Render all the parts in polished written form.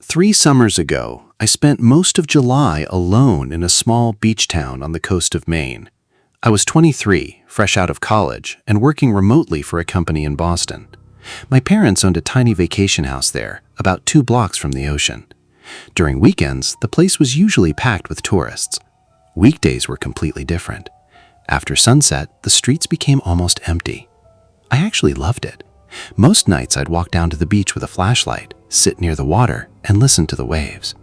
3 summers ago, I spent most of July alone in a small beach town on the coast of Maine. I was 23, fresh out of college, and working remotely for a company in Boston. My parents owned a tiny vacation house there, about 2 blocks from the ocean. During weekends, the place was usually packed with tourists. Weekdays were completely different. After sunset, the streets became almost empty. I actually loved it. Most nights I'd walk down to the beach with a flashlight, sit near the water, and listen to the waves.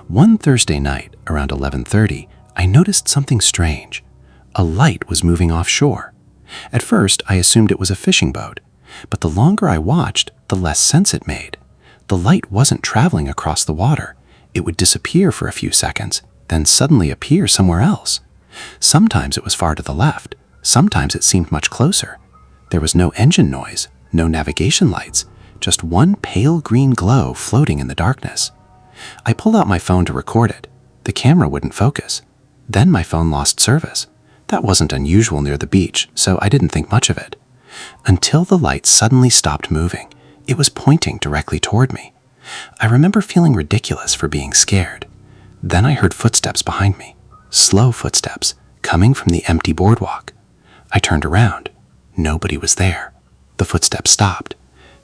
One Thursday night, around 11:30, I noticed something strange. A light was moving offshore. At first, I assumed it was a fishing boat, but the longer I watched, the less sense it made. The light wasn't traveling across the water. It would disappear for a few seconds, then suddenly appear somewhere else. Sometimes it was far to the left. Sometimes it seemed much closer. There was no engine noise, no navigation lights, just one pale green glow floating in the darkness. I pulled out my phone to record it. The camera wouldn't focus. Then my phone lost service. That wasn't unusual near the beach, so I didn't think much of it. Until the light suddenly stopped moving. It was pointing directly toward me. I remember feeling ridiculous for being scared. Then I heard footsteps behind me. Slow footsteps, coming from the empty boardwalk. I turned around. Nobody was there. The footsteps stopped.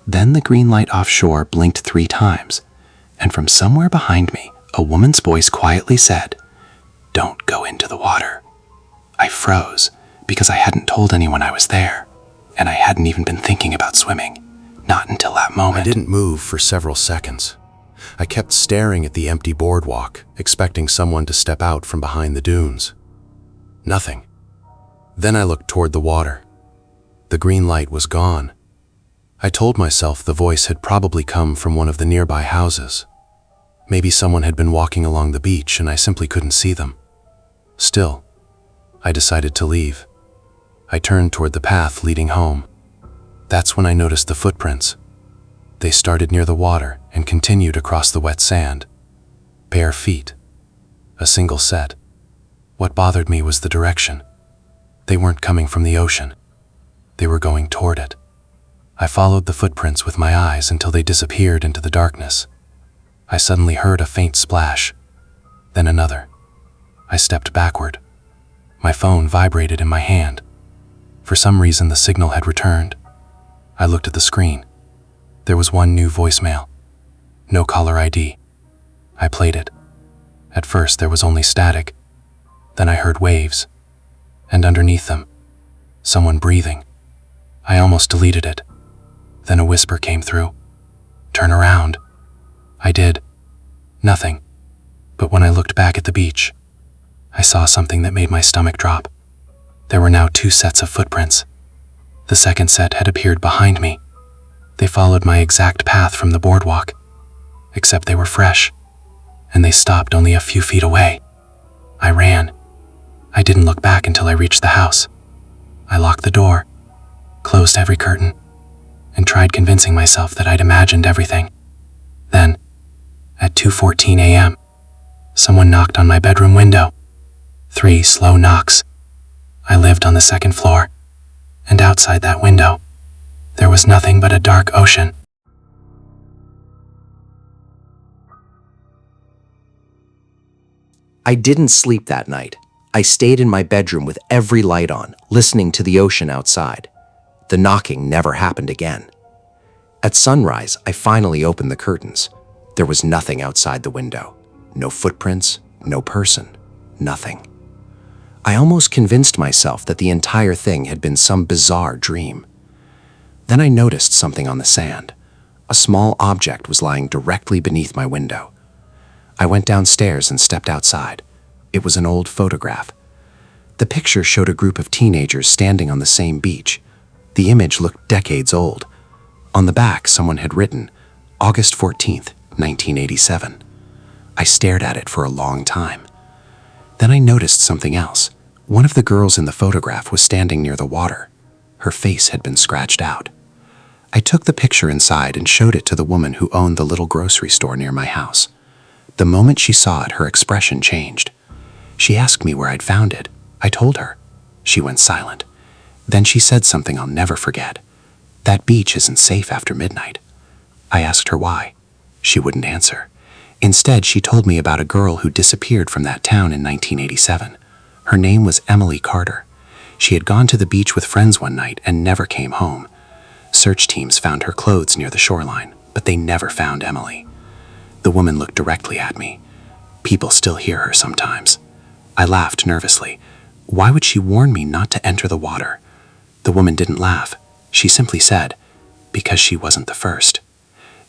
Then the green light offshore blinked 3 times. And from somewhere behind me, a woman's voice quietly said, "Don't go into the water." I froze because I hadn't told anyone I was there, and I hadn't even been thinking about swimming. Not until that moment. I didn't move for several seconds. I kept staring at the empty boardwalk, expecting someone to step out from behind the dunes. Nothing. Then I looked toward the water. The green light was gone. I told myself the voice had probably come from one of the nearby houses. Maybe someone had been walking along the beach and I simply couldn't see them. Still, I decided to leave. I turned toward the path leading home. That's when I noticed the footprints. They started near the water and continued across the wet sand. Bare feet. A single set. What bothered me was the direction. They weren't coming from the ocean. They were going toward it. I followed the footprints with my eyes until they disappeared into the darkness. I suddenly heard a faint splash, then another. I stepped backward. My phone vibrated in my hand. For some reason, the signal had returned. I looked at the screen. There was one new voicemail. No caller ID. I played it. At first, there was only static. Then I heard waves. And underneath them, someone breathing. I almost deleted it. Then a whisper came through. "Turn around." I did. Nothing. But when I looked back at the beach, I saw something that made my stomach drop. There were now 2 sets of footprints. The second set had appeared behind me. They followed my exact path from the boardwalk, except they were fresh, and they stopped only a few feet away. I ran. I didn't look back until I reached the house. I locked the door, closed every curtain, and tried convincing myself that I'd imagined everything. Then, at 2:14 a.m., someone knocked on my bedroom window. 3 slow knocks. I lived on the 2nd floor, and outside that window, there was nothing but a dark ocean. I didn't sleep that night. I stayed in my bedroom with every light on, listening to the ocean outside. The knocking never happened again. At sunrise, I finally opened the curtains. There was nothing outside the window. No footprints, no person, nothing. I almost convinced myself that the entire thing had been some bizarre dream. Then I noticed something on the sand. A small object was lying directly beneath my window. I went downstairs and stepped outside. It was an old photograph. The picture showed a group of teenagers standing on the same beach. The image looked decades old. On the back, someone had written, August 14th, 1987. I stared at it for a long time. Then I noticed something else. One of the girls in the photograph was standing near the water. Her face had been scratched out. I took the picture inside and showed it to the woman who owned the little grocery store near my house. The moment she saw it, her expression changed. She asked me where I'd found it. I told her. She went silent. Then she said something I'll never forget. "That beach isn't safe after midnight." I asked her why. She wouldn't answer. Instead, she told me about a girl who disappeared from that town in 1987. Her name was Emily Carter. She had gone to the beach with friends one night and never came home. Search teams found her clothes near the shoreline, but they never found Emily. The woman looked directly at me. People still hear her sometimes. I laughed nervously. Why would she warn me not to enter the water? The woman didn't laugh. She simply said, because she wasn't the first.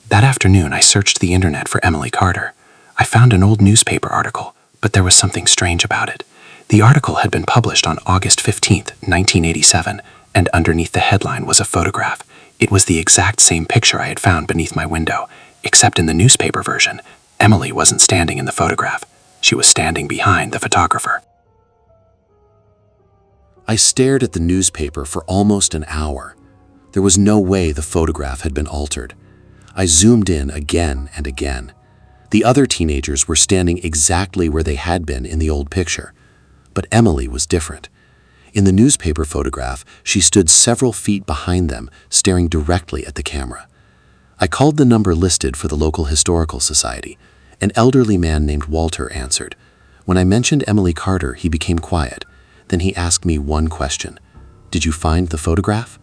That afternoon, I searched the internet for Emily Carter. I found an old newspaper article, but there was something strange about it. The article had been published on August 15th, 1987, and underneath the headline was a photograph. It was the exact same picture I had found beneath my window, except in the newspaper version, Emily wasn't standing in the photograph. She was standing behind the photographer. I stared at the newspaper for almost an hour. There was no way the photograph had been altered. I zoomed in again and again. The other teenagers were standing exactly where they had been in the old picture. But Emily was different. In the newspaper photograph, she stood several feet behind them, staring directly at the camera. I called the number listed for the local historical society. An elderly man named Walter answered. When I mentioned Emily Carter, he became quiet. Then he asked me one question. "Did you find the photograph?"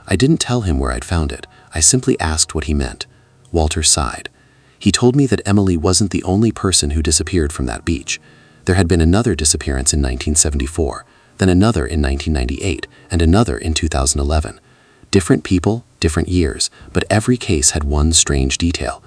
I didn't tell him where I'd found it. I simply asked what he meant. Walter sighed. He told me that Emily wasn't the only person who disappeared from that beach. There had been another disappearance in 1974, then another in 1998, and another in 2011. Different people, different years, but every case had one strange detail.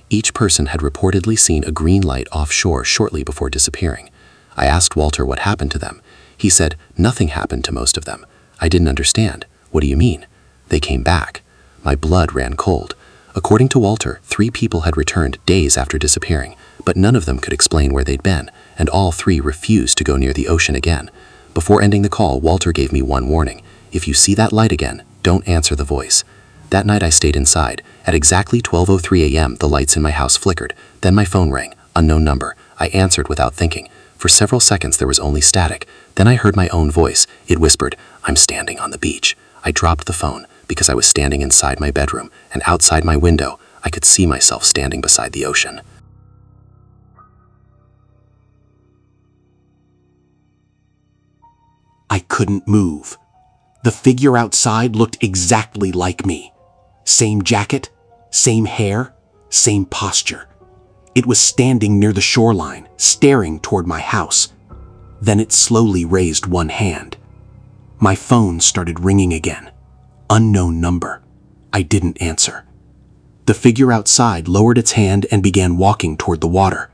Each person had reportedly seen a green light offshore shortly before disappearing. I asked Walter what happened to them. He said nothing happened to most of them. I didn't understand. What do you mean? They came back. My blood ran cold. According to Walter, 3 people had returned days after disappearing, but none of them could explain where they'd been, and all 3 refused to go near the ocean again. Before ending the call, Walter gave me one warning. If you see that light again, don't answer the voice. That night I stayed inside. At exactly 12:03 a.m., the lights in my house flickered. Then my phone rang. Unknown number. I answered without thinking. For several seconds there was only static. Then I heard my own voice. It whispered, "I'm standing on the beach." I dropped the phone because I was standing inside my bedroom, and outside my window, I could see myself standing beside the ocean. I couldn't move. The figure outside looked exactly like me. Same jacket, same hair, same posture. It was standing near the shoreline, staring toward my house. Then it slowly raised one hand. My phone started ringing again. Unknown number. I didn't answer. The figure outside lowered its hand and began walking toward the water.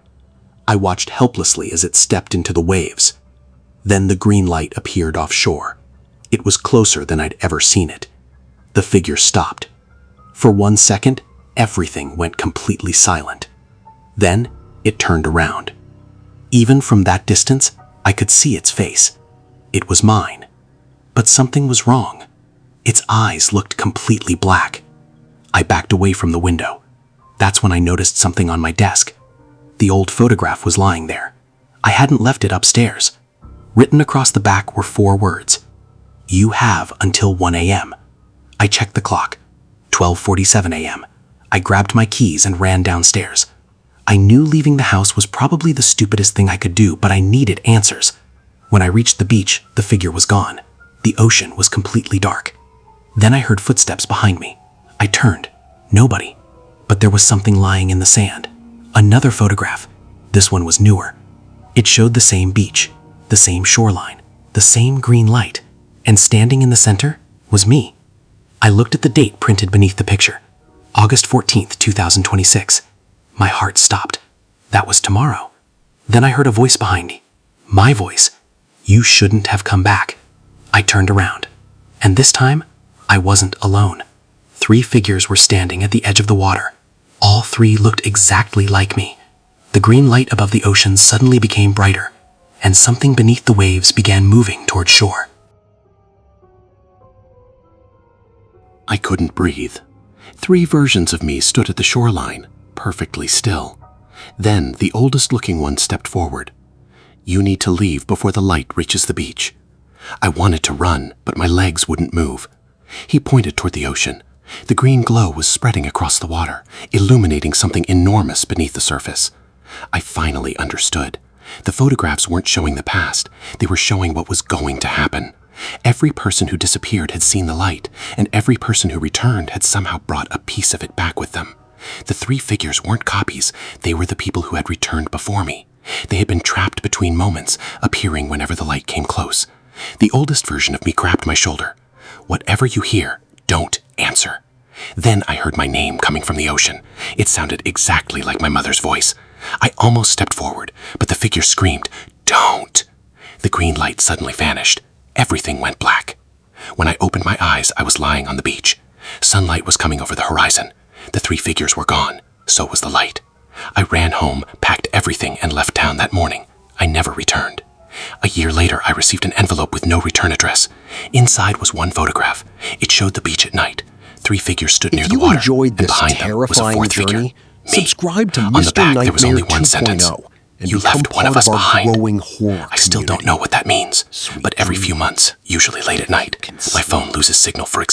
I watched helplessly as it stepped into the waves. Then the green light appeared offshore. It was closer than I'd ever seen it. The figure stopped. For 1 second, everything went completely silent. Then it turned around. Even from that distance, I could see its face. It was mine. But something was wrong. Its eyes looked completely black. I backed away from the window. That's when I noticed something on my desk. The old photograph was lying there. I hadn't left it upstairs. Written across the back were 4 words. "You have until 1 a.m. I checked the clock. 12:47 a.m. I grabbed my keys and ran downstairs. I knew leaving the house was probably the stupidest thing I could do, but I needed answers. When I reached the beach, the figure was gone. The ocean was completely dark. Then I heard footsteps behind me. I turned. Nobody. But there was something lying in the sand. Another photograph. This one was newer. It showed the same beach, the same shoreline, the same green light, and standing in the center was me. I looked at the date printed beneath the picture. August 14th, 2026. My heart stopped. That was tomorrow. Then I heard a voice behind me. My voice. "You shouldn't have come back." I turned around. And this time, I wasn't alone. 3 figures were standing at the edge of the water. All 3 looked exactly like me. The green light above the ocean suddenly became brighter, and something beneath the waves began moving toward shore. I couldn't breathe. 3 versions of me stood at the shoreline, perfectly still. Then the oldest-looking one stepped forward. "You need to leave before the light reaches the beach." I wanted to run, but my legs wouldn't move. He pointed toward the ocean. The green glow was spreading across the water, illuminating something enormous beneath the surface. I finally understood. The photographs weren't showing the past. They were showing what was going to happen. Every person who disappeared had seen the light, and every person who returned had somehow brought a piece of it back with them. The three figures weren't copies. They were the people who had returned before me. They had been trapped between moments, appearing whenever the light came close. The oldest version of me grabbed my shoulder. "Whatever you hear, don't answer." Then I heard my name coming from the ocean. It sounded exactly like my mother's voice. I almost stepped forward, but the figure screamed, "Don't!" The green light suddenly vanished. Everything went black. When I opened my eyes, I was lying on the beach. Sunlight was coming over the horizon. The three figures were gone. So was the light. I ran home, packed everything, and left town that morning. I never returned. A year later, I received an envelope with no return address. Inside was one photograph. It showed the beach at night. Three figures stood near the water, If you enjoyed and this behind them was a terrifying fourth figure. journey, Me. subscribe to On the Mr. back, there was Nightmare only one sentence. 2.0 and You become left one of part us our behind. growing horror I still don't community. know what that means, Sweet but every few dreams. months, usually late at night, my phone loses signal for example.